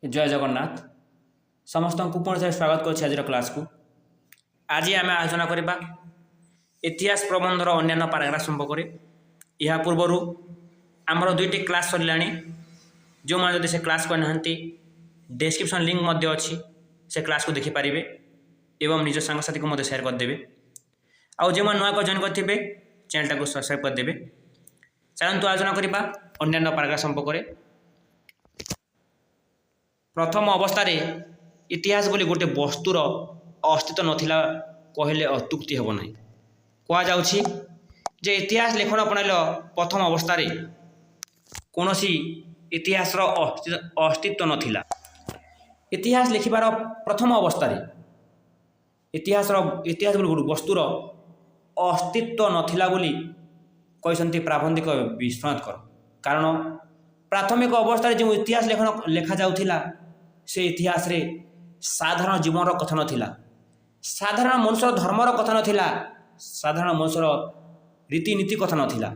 जय जगन्नाथ समस्त को पुणी थे स्वागत कर क्लास को। आज आम आलोचना करवा इतिहास प्रबंधर अन्य पाराग्राफ संपर्क में। यह पूर्वर आमर दुईटी क्लास सरला जो मैंने से क्लास करना डिस्क्रिप्शन लिंक अच्छी से क्लास को देखिपारे एवं निज सांगसाथी को शेयर करदे। आउ जो नुआ को जॉइन करेंगे चैनल को सब्सक्राइब करदे। चलते आलोचना करवा अन्य पाराग्राफ संपर्क में। प्रथम अवस्था इतिहास बोली गोटे वस्तुर अस्तित्व नथिला कहले अत्युक्ति हेब नहीं। कहुच्छी जे इतिहास लेखन अपनाइल प्रथम अवस्था कौन इतिहास अस्तित्व नथिला। इतिहास लिखिबार प्रथम अवस्था इतिहास बोली गोटे वस्तुर अस्तित्व नथिला बोली कहते प्राबंधिक विश्वनाथ। कारण प्राथमिक अवस्था जो इतिहास लेखा जाउथिला से इतिहास रे साधारण जीवन कथा नथिला, साधारण मनुष्य धर्मर कथा नथिला, साधारण मनुष्य रीतिनीति कथा नथिला।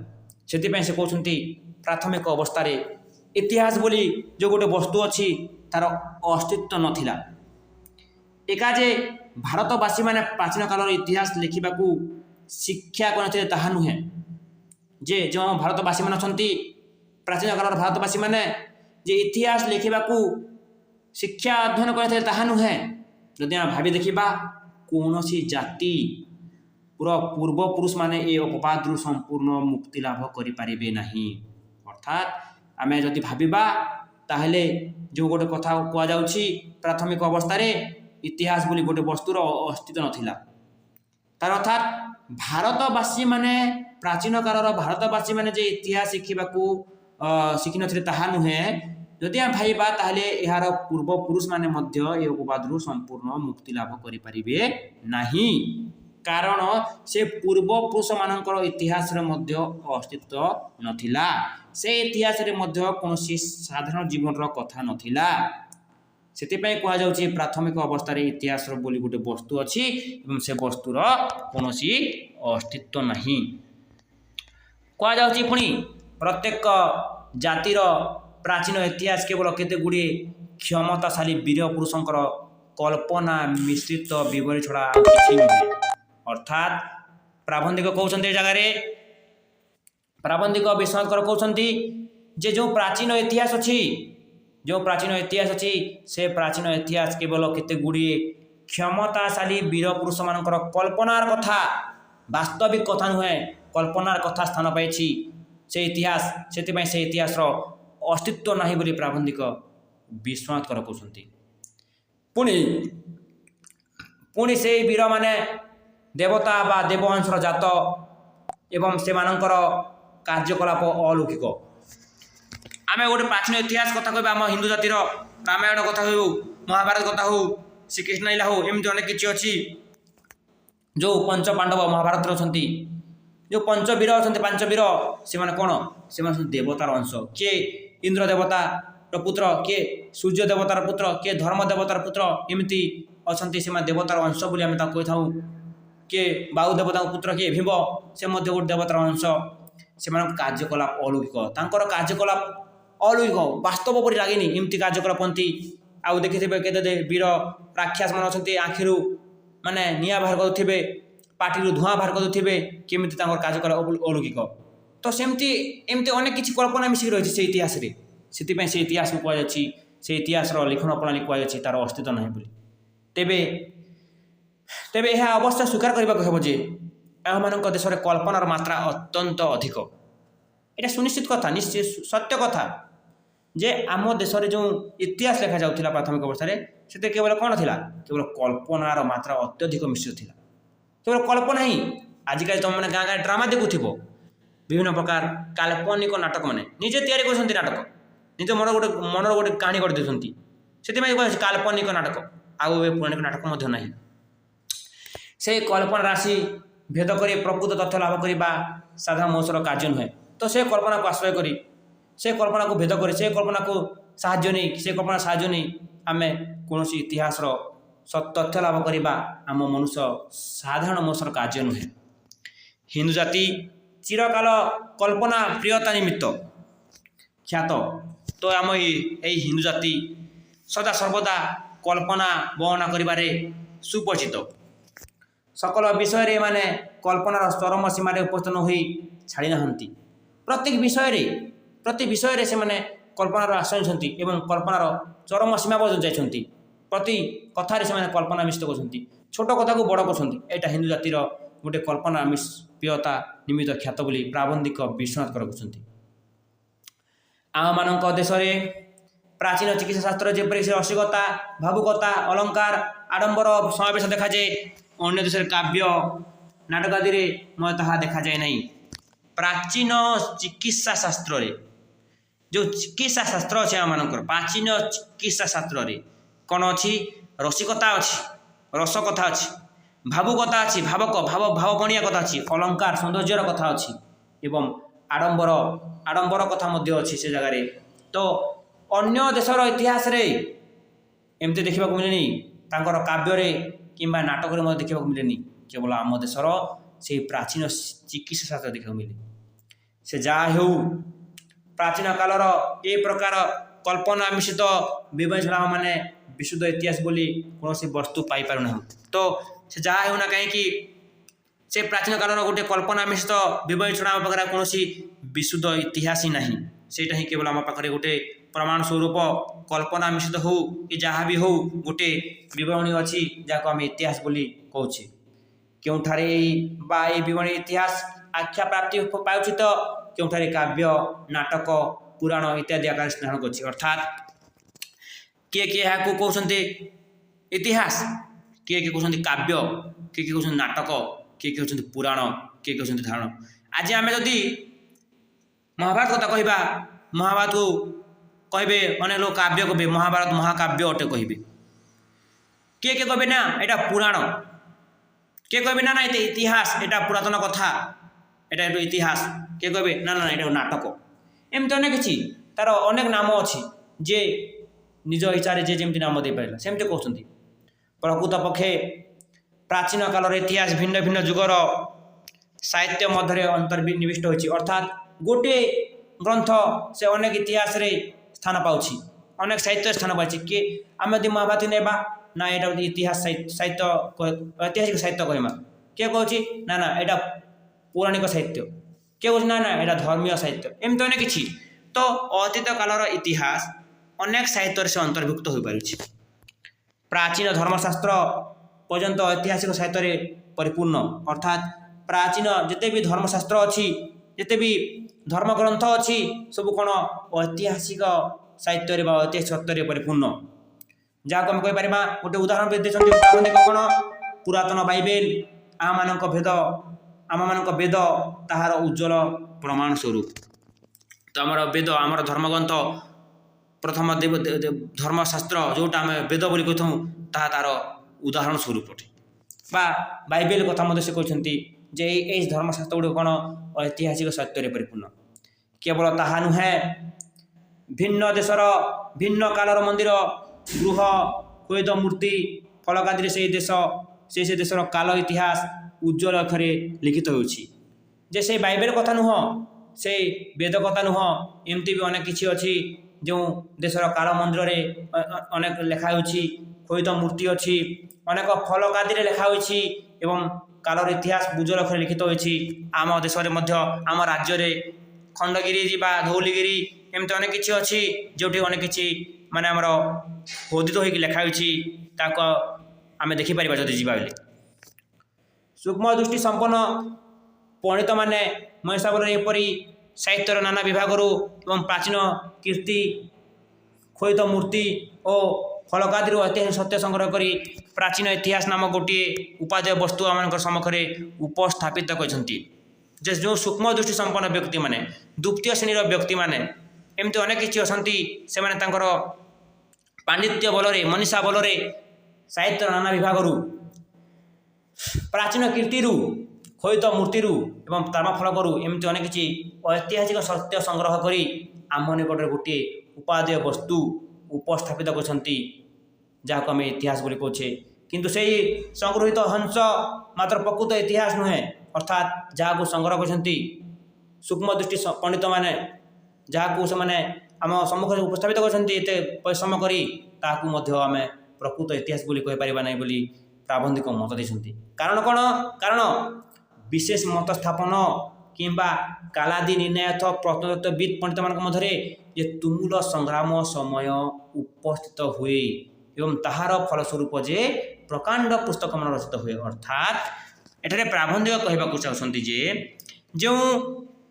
से से कहते प्राथमिक अवस्था इतिहास बोली जो गोटे वस्तु अच्छी तार अस्तित्व नथिला। एका जे भारतवासी माने प्राचीन काल इतिहास लिखा शिक्षा करते ताहा नुहे। जे जो भारतवासी मान प्राचीन काल भारतवासी माने जे इतिहास लिखा शिक्षा अध्ययन करते ताहा नुहे। जदि आम भावी देखा कौन जाति पूरा पूर्वपुरुष माने ये अपवाद संपूर्ण मुक्ति लाभ करें नहीं। अर्थात आम जदि भाविबा ताहले जो गोटे कथा कहुच्छी प्राथमिक अवस्था इतिहास बोली गोटे वस्तुर अस्तित्व नथिला तार अर्थात भारतवासी माने प्राचीन कालर भारतवासी माने जे इतिहास शिखि नथिले ताहा नुहे। जदि आम भाइबा ताहले यार पूर्वपुरुष माने मध्य ए अपवाद संपूर्ण मुक्ति लाभ करें नहीं। कारण से पूर्वपुरुष मानकर इतिहास अस्तित्व नथिला। से इतिहास कौन साधारण जीवन कथा नथिला। से प्राथमिक अवस्था इतिहास बोली गोटे वस्तु अच्छी से वस्तुर कौन अस्तित्व नहीं। कहुच्छी पुणी प्रत्येक जातिर प्राचीन इतिहास केवल केते गुड़े क्षमताशाली वीर पुरुषंकर कल्पना मिश्रित विवरी छड़ा किछि नुहे। अर्थात प्राबंधिक कहते जगार प्राबंधिक विश्वनाथ कहते जे जो प्राचीन इतिहास अच्छी से प्राचीन इतिहास केवल केते गुड़े क्षमताशाली वीर पुरुष मानकर कल्पनार कथा वास्तविक कथा नुहे कल्पनार कथा स्थान पाई से इतिहास। से इतिहास अस्तित्व नहीं बोली प्राबंधिक विश्वनाथ कहते। पुणी से वीर माने देवता बा देववंशर जात एवं से मानकर कार्यकलाप अलौकिक। आम गोटे प्राचीन इतिहास कथा कह आम हिंदू जातिर रामायण कथा हो महाभारत कथा हो श्रीकृष्ण लीला हो एमती अनेक किसी अच्छी। जो पंच पांडव महाभारत अच्छा जो पंचवीर अच्छा पांच वीर से कौन से देवतार अंश। किए इंद्र देवतार पुत्र, किए सूर्य देवतार पुत्र, किए धर्म देवतार पुत्र एमती अच्छा से देवतार अंश बोली आम कही था। किए वायु देवता पुत्र, किए भीम से गोटे देवतार अंश। से कार्यकलाप अलौकिक तांकर कार्यकलाप अलौकिक वास्तव पर लगे एमती कार्यकलाप आउ देखिथे केते वीर राक्षस मान अच्छा आखिरू माने निआ बाहर करुवे पार्टी धूआं बाहर करुवे केमी कार्यकलाप अलौकिक। तो सेमती एमती अनेक किसी कल्पना मिसिक रही से इतिहास से इतिहास को कहुच्छी से इतिहास लिखन प्रणाली कहुच्छी तार अस्तित्व ना बोली। तेबे तेबे यह अवस्था स्वीकार करने को जे एम देश में कल्पनार मात्रा अत्यंत अधिक। यहाँ सुनिश्चित कथा निश्चित सत्य कथा जे आम देश में जो इतिहास लिखा जाऊला प्राथमिक अवस्था से केवल कौन था केवल कल्पनार मात्रा अत्यधिक मिश्रित था। केवल कल्पना ही आजिकल तुम मैंने गाँ गाँ ड्रामा देखुव विभिन्न प्रकार काल्पनिक नाटक मैंने निजे तैयारी कर नाटक निज मनर गोटे कहानी कर से काल्पनिक नाटक आउ पौराणिक नाटक ना। से कल्पना राशि भेद कर प्रकृत तथ्य लाभ करने साधारण मनुष्यर कार्य नुहे। तो से कल्पना को आश्रय करी से कल्पना को भेद कर से कल्पना को साहाय्य नहीं से कल्पना साहाय्य नहीं आम कौन इतिहास तथ्य लाभ करवा आम मनुष्य साधारण मनुष्यर कार्य नुहे। हिंदू जाति चिरकाल कल्पना प्रियता निमित्त ख्यात। तो आम हिंदू जाति ସଦା ସର୍ବଦା କଳ୍ପନା ବର୍ଣ୍ଣନା କରିବାରେ ସୁପରିଚିତ। সকল বিষয়ে এমানে কল্পনার চরম সীমারে উপস্থান হয়ে ছাড়ি না প্রতি বিষয়ে সে কল্পনার আশ্রয় নিচ্ছেন এবং কল্পনার চরম সীমা পর্যন্ত যাই প্রতি কথার সে কল্পনা মিশ্রিত করছেন ছোট কথা বড় করছেন। এটা হিন্দু জাতির গোটে কল্পনা মিশ্রিয়তা নিমিত্ত খ্যাত বলে প্রাবন্ধিক বিশ্বনাথ করছেন। ଆମମାନଙ୍କ ଦେଶରେ ପ୍ରାଚୀନ ଚିକିତ୍ସା ଶାସ୍ତ୍ର ଯେପରି ସେ ରସିକତା ଭାବୁକତା ଅଳଙ୍କାର ଆଡ଼ମ୍ବର ସମାବେଶ ଦେଖାଯାଏ, ଅନ୍ୟ ଦେଶରେ କାବ୍ୟ ନାଟକ ଆଦିରେ ମଧ୍ୟ ତାହା ଦେଖାଯାଏ ନାହିଁ। ପ୍ରାଚୀନ ଚିକିତ୍ସା ଶାସ୍ତ୍ରରେ ଯେଉଁ ଚିକିତ୍ସା ଶାସ୍ତ୍ର ଅଛି ଆମମାନଙ୍କର ପ୍ରାଚୀନ ଚିକିତ୍ସା ଶାସ୍ତ୍ରରେ କ'ଣ ଅଛି? ରସିକତା ଅଛି, ରସକଥା ଅଛି, ଭାବୁକତା ଅଛି, ଭାବପଣିଆ କଥା ଅଛି, ଅଳଙ୍କାର ସୌନ୍ଦର୍ଯ୍ୟର କଥା ଅଛି ଏବଂ ଆଡ଼ମ୍ବର କଥା ମଧ୍ୟ ଅଛି ସେ ଜାଗାରେ। ତ ଅନ୍ୟ ଦେଶର ଇତିହାସରେ ଏମିତି ଦେଖିବାକୁ ମିଳେନି, ତାଙ୍କର କାବ୍ୟରେ କିମ୍ବା ନାଟକରେ ମଧ୍ୟ ଦେଖିବାକୁ ମିଳେନି। କେବଳ ଆମ ଦେଶର ସେହି ପ୍ରାଚୀନ ଚିକିତ୍ସା ଶାସ୍ତ୍ର ଦେଖିବାକୁ ମିଳେ। ସେ ଯାହା ହେଉ ପ୍ରାଚୀନ କାଳର ଏ ପ୍ରକାର କଳ୍ପନା ମିଶ୍ରିତ ବିବେଚନା ମାନେ ବିଶୁଦ୍ଧ ଇତିହାସ ବୋଲି କୌଣସି ବସ୍ତୁ ପାଇପାରୁନାହୁଁ। ତ ସେ ଯାହା ହେଉନା କାହିଁକି ସେ ପ୍ରାଚୀନ କାଳର ଗୋଟେ କଳ୍ପନା ମିଶ୍ରିତ ବିବେଚନା ଆମ ପାଖରେ କୌଣସି ବିଶୁଦ୍ଧ ଇତିହାସ ହିଁ ନାହିଁ। ସେଇଟା ହିଁ କେବଳ ଆମ ପାଖରେ ଗୋଟେ ପ୍ରମାଣ ସ୍ୱରୂପ କଳ୍ପନା ମିଶ୍ରିତ ହେଉ କି ଯାହା ବି ହେଉ ଗୋଟେ ବିବରଣୀ ଅଛି ଯାହାକୁ ଆମେ ଇତିହାସ ବୋଲି କହୁଛେ। କେଉଁଠାରେ ବା ଏହି ବିବରଣୀ ଇତିହାସ ଆଖ୍ୟା ପ୍ରାପ୍ତି ପାଉଛି ତ କେଉଁଠାରେ କାବ୍ୟ ନାଟକ ପୁରାଣ ଇତ୍ୟାଦି ଆକାରରେ ସ୍ନାନ କରୁଛି। ଅର୍ଥାତ୍ କିଏ ଏହାକୁ କହୁଛନ୍ତି ଇତିହାସ, କିଏ କହୁଛନ୍ତି କାବ୍ୟ, କିଏ କହୁଛନ୍ତି ନାଟକ, କିଏ କହୁଛନ୍ତି ପୁରାଣ, କିଏ କହୁଛନ୍ତି ଧାରଣ। ଆଜି ଆମେ ଯଦି ମହାଭାରତ କଥା କହିବା, ମହାଭାରତକୁ କହିବେ ଅନେକ ଲୋକ କାବ୍ୟ କହିବେ, ମହାଭାରତ ମହାକାବ୍ୟ ଅଟେ କହିବେ। କିଏ କହିବେ ନା ଏଇଟା ପୁରାଣ, କିଏ କହିବେ ନା ଏଇଟା ଇତିହାସ, ଏଇଟା ପୁରାତନ କଥା, ଏଇଟା ଇତିହାସ, କିଏ କହିବେ ନା ଏଇଟା ନାଟକ। ଏମିତି ଅନେକ କିଛି ତାର ଅନେକ ନାମ ଅଛି, ଯେ ନିଜ ଇଚ୍ଛାରେ ଯେ ଯେମିତି ନାମ ଦେଇପାରିଲା ସେମିତି କହୁଛନ୍ତି। ପ୍ରକୃତ ପକ୍ଷେ ପ୍ରାଚୀନ କାଳର ଇତିହାସ ଭିନ୍ନ ଭିନ୍ନ ଯୁଗର ସାହିତ୍ୟ ମଧ୍ୟରେ ଅନ୍ତର୍ନିବିଷ୍ଟ ହୋଇଛି। ଅର୍ଥାତ୍ ଗୋଟିଏ ଗ୍ରନ୍ଥ ସେ ଅନେକ ଇତିହାସରେ ସ୍ଥାନ ପାଉଛି, ଅନେକ ସାହିତ୍ୟରେ ସ୍ଥାନ ପାଉଛି। କିଏ ଆମେ ଯଦି ମହାଭାରତ ନେବା ନା ଏଇଟା ଇତିହାସ ସାହିତ୍ୟ ଐତିହାସିକ ସାହିତ୍ୟ କହିବା, କିଏ କହୁଛି ନା ଏଇଟା ପୌରାଣିକ ସାହିତ୍ୟ, କିଏ କହୁଛି ନା ଏଇଟା ଧର୍ମୀୟ ସାହିତ୍ୟ। ଏମିତି ଅନେକ କିଛି। ତ ଅତୀତ କାଳର ଇତିହାସ ଅନେକ ସାହିତ୍ୟରେ ସେ ଅନ୍ତର୍ଭୁକ୍ତ ହୋଇପାରୁଛି। ପ୍ରାଚୀନ ଧର୍ମଶାସ୍ତ୍ର ପର୍ଯ୍ୟନ୍ତ ଐତିହାସିକ ସାହିତ୍ୟରେ ପରିପୂର୍ଣ୍ଣ। ଅର୍ଥାତ୍ ପ୍ରାଚୀନ ଯେତେ ବି ଧର୍ମଶାସ୍ତ୍ର ଅଛି, ଯେତେ ବି ଧର୍ମଗ୍ରନ୍ଥ ଅଛି, ସବୁ କ'ଣ ଐତିହାସିକ ସାହିତ୍ୟରେ ବା ଐତିହାସିକ ସତ୍ୟରେ ପରିପୂର୍ଣ୍ଣ। ଯାହାକୁ ଆମେ କହିପାରିବା ଗୋଟେ ଉଦାହରଣ ଦେଇଛନ୍ତି କ'ଣ? ପୁରାତନ ବାଇବେଲ ଆମମାନଙ୍କ ବେଦ ତାହାର ଉଜ୍ଜ୍ୱଳ ପ୍ରମାଣ ସ୍ୱରୂପ। ତ ଆମର ବେଦ, ଆମର ଧର୍ମଗ୍ରନ୍ଥ, ପ୍ରଥମ ଧର୍ମଶାସ୍ତ୍ର ଯେଉଁଟା ଆମେ ବେଦ ବୋଲି କହିଥାଉ, ତାହା ତାର ଉଦାହରଣ ସ୍ୱରୂପ ଅଟେ। ବା ବାଇବେଲ କଥା ମଧ୍ୟ ସେ କହିଛନ୍ତି ଯେ ଏଇ ଧର୍ମଶାସ୍ତ୍ର ଗୁଡ଼ିକ କ'ଣ ଐତିହାସିକ ସତ୍ୟରେ ପରିପୂର୍ଣ୍ଣ। କେବଳ ତାହା ନୁହେଁ, ଭିନ୍ନ ଦେଶର ଭିନ୍ନ କାଳର ମନ୍ଦିର, ଗୃହ, ଖୋଦିତ ମୂର୍ତ୍ତି ଫଳକାଦିରେ ସେ ଦେଶର କାଳ ଇତିହାସ ଉଜ୍ଜ୍ୱଳ ଅକ୍ଷରେ ଲିଖିତ ହେଉଛି। ଯେ ସେଇ ବାଇବେଲ କଥା ନୁହଁ, ସେଇ ବେଦ କଥା ନୁହଁ, ଏମିତି ବି ଅନେକ କିଛି ଅଛି ଯେଉଁ ଦେଶର କାଳ ମନ୍ଦିରରେ ଅନେକ ଲେଖା ହେଉଛି, ଖୋଦିତ ମୂର୍ତ୍ତି ଅଛି, ଅନେକ ଫଳକାଦିରେ ଲେଖା ହୋଇଛି ଏବଂ କାଳର ଇତିହାସ ଉଜ୍ଜ୍ୱଳ ଅକ୍ଷରେ ଲିଖିତ ହୋଇଛି। ଆମ ଦେଶରେ ମଧ୍ୟ ଆମ ରାଜ୍ୟରେ ଖଣ୍ଡଗିରି ବା ଧଉଳିଗିରି ଏମିତି ଅନେକ କିଛି ଅଛି ଯେଉଁଠି ଅନେକ କିଛି ଆମର ଖୋଦିତ ହୋଇକି ଲେଖା ହୋଇଛି। ତାକୁ ଆମେ ଦେଖିପାରିବା ଯଦି ଯିବା ବୋଲି। ସୂକ୍ଷ୍ମ ଦୃଷ୍ଟି ସମ୍ପନ୍ନ ପଣ୍ଡିତମାନେ ମହିଷାବଳରେ ଏପରି ସାହିତ୍ୟର ନାନା ବିଭାଗରୁ ଏବଂ ପ୍ରାଚୀନ କୀର୍ତ୍ତି, ଖୋଦିତ ମୂର୍ତ୍ତି ଓ ଫଳକାଦିରୁ ଐତିହାସିକ ସତ୍ୟ ସଂଗ୍ରହ କରି ପ୍ରାଚୀନ ଇତିହାସ ନାମ ଗୋଟିଏ ଉପାଦେୟ ବସ୍ତୁ ଆମମାନଙ୍କ ସମ୍ମୁଖରେ ଉପସ୍ଥାପିତ କରିଛନ୍ତି। ଯେ ଯେଉଁ ସୂକ୍ଷ୍ମ ଦୃଷ୍ଟି ସମ୍ପନ୍ନ ବ୍ୟକ୍ତିମାନେ, ଦ୍ୱିତୀୟ ଶ୍ରେଣୀର ବ୍ୟକ୍ତିମାନେ, ଏମିତି ଅନେକ କିଛି ଅଛନ୍ତି, ସେମାନେ ତାଙ୍କର ପାଣ୍ଡିତ୍ୟ ବଳରେ, ମନୀଷା ବଳରେ ସାହିତ୍ୟର ନାନା ବିଭାଗରୁ, ପ୍ରାଚୀନ କୀର୍ତ୍ତିରୁ, ଖୋଦିତ ମୂର୍ତ୍ତିରୁ ଏବଂ ତାମ୍ରଫଳକରୁ ଏମିତି ଅନେକ କିଛି ଐତିହାସିକ ସତ୍ୟ ସଂଗ୍ରହ କରି ଆମ ନିକଟରେ ଗୋଟିଏ ଉପାଦେୟ ବସ୍ତୁ ଉପସ୍ଥାପିତ କରିଛନ୍ତି, ଯାହାକୁ ଆମେ ଇତିହାସ ବୋଲି କହୁଛେ। କିନ୍ତୁ ସେହି ସଂଗୃହୀତ ହଂସ ମାତ୍ର ପ୍ରକୃତ ଇତିହାସ ନୁହେଁ। ଅର୍ଥାତ୍ ଯାହାକୁ ସଂଗ୍ରହ କରିଛନ୍ତି ସୂକ୍ଷ୍ମ ଦୃଷ୍ଟି ପଣ୍ଡିତମାନେ, ଯାହାକୁ ସେମାନେ आम सम्मुखें उपस्थापित करते परिश्रम करी ताकू मध्य आमे प्रकृत इतिहास बोली कहि परिबा नै बोली प्राबंधिक मत देछन्ति। कारण कौन? कारण विशेष मत स्थापन किंबा कालादी निर्णय अथवा प्रत्नतत्वविद पंडित मान मध्य जे तुमुल संग्राम समय उपस्थित हुए एवं ताहार फलस्वरूप जे प्रकांड पुस्तक मान रचित हुए। अर्थात एठारे प्राबंधिक कहबाकू चाहछन्ति जे जो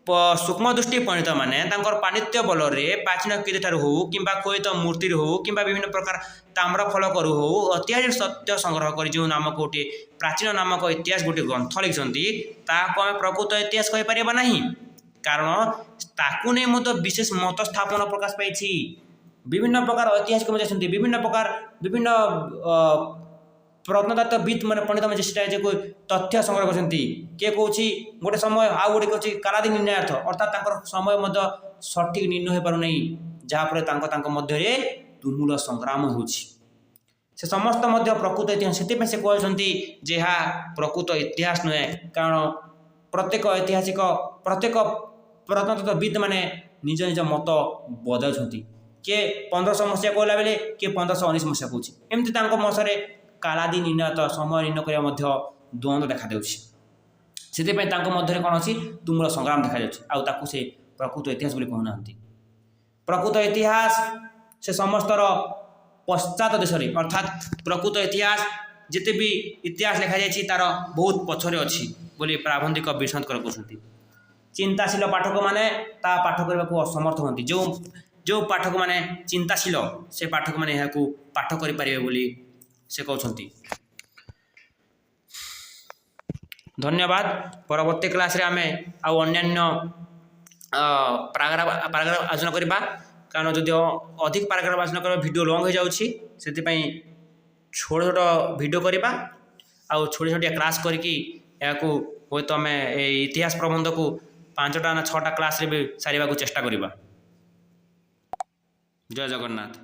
सूक्ष्म दृष्टि पंडित माने तांकर पांडित्य बल रे प्राचीन कीर्ति ठारू हो किंबा कोई तो मूर्ति हो किंबा विभिन्न प्रकार ताम्र फल करू हो ऐतिहासिक सत्य संग्रह कर जो नामक गोटे प्राचीन नामक इतिहास गोटे ग्रंथ लिखिसंती ताको आमे प्रकृत इतिहास कहि परिबा नाही। कारण ताकू नै मत विशेष मत स्थापन प्रकाश पाइछि। विभिन्न प्रकार ऐतिहासिक मत छन्ती विभिन्न प्रकार विभिन्न प्रत्नतत्वविद माने पंडित माने जे कोई तथ्य संग्रह करछन्ती के कहूछि गोटे समय आ गोटे कहूछि कालादी निर्णयार्थ अर्थात तांकर समय मध्य सठिक निर्णय हो पारु नै जहा पर तांक मध्य रे तुमुल संग्राम होछि। से समस्त मध्य प्रकृत इतिहास सेति से कहछन्ती जेहा प्रकृत इतिहास नहे। कारण प्रत्येक ऐतिहासिक प्रत्येक प्रत्नतत्वविद माने निज निज मत बदलछन्ती। के 1500 मसीहा कहला बेले के 1519 मसीहा कहूछि एमति तांको मसरे कालादी निर्णय तो समय निर्णय करिया मध्य द्वंद्व देखा देउछि। सेति पय तांको मध्य कोन अछि तुमुल संग्राम देखा जाउछि आ ताकू से प्रकृत इतिहास बोली कहू नांती। प्रकृत इतिहास से समस्तर पश्चात देश रे अर्थात प्रकृत इतिहास जेते भी इतिहास लिखा जायछि तार बहुत पछरे अछि बोली प्राबंधिक विश्वास कर कहउछन्ति। चिंताशील पाठक माने ता पाठ करबाकू असमर्थ होंती। जो पाठक माने चिंताशील से पाठक माने याकू पाठ करि परिबे बोली से कहउछन्ति। धन्यवाद। परवर्ती क्लास रे आमे आ अन्यान्य पैराग्राफ आलोचना करबा। कारण जदि अधिक पैराग्राफ आलोचना करबा वीडियो लॉन्ग हो जाउछि सेति पई छोट छोट वीडियो करबा आ छोटी छोटी क्लास करके याकू होय तो आमे इतिहास प्रबंध को 5टा ना 6टा क्लास रे भी सारिबा को चेष्टा करबा। जय जगन्नाथ।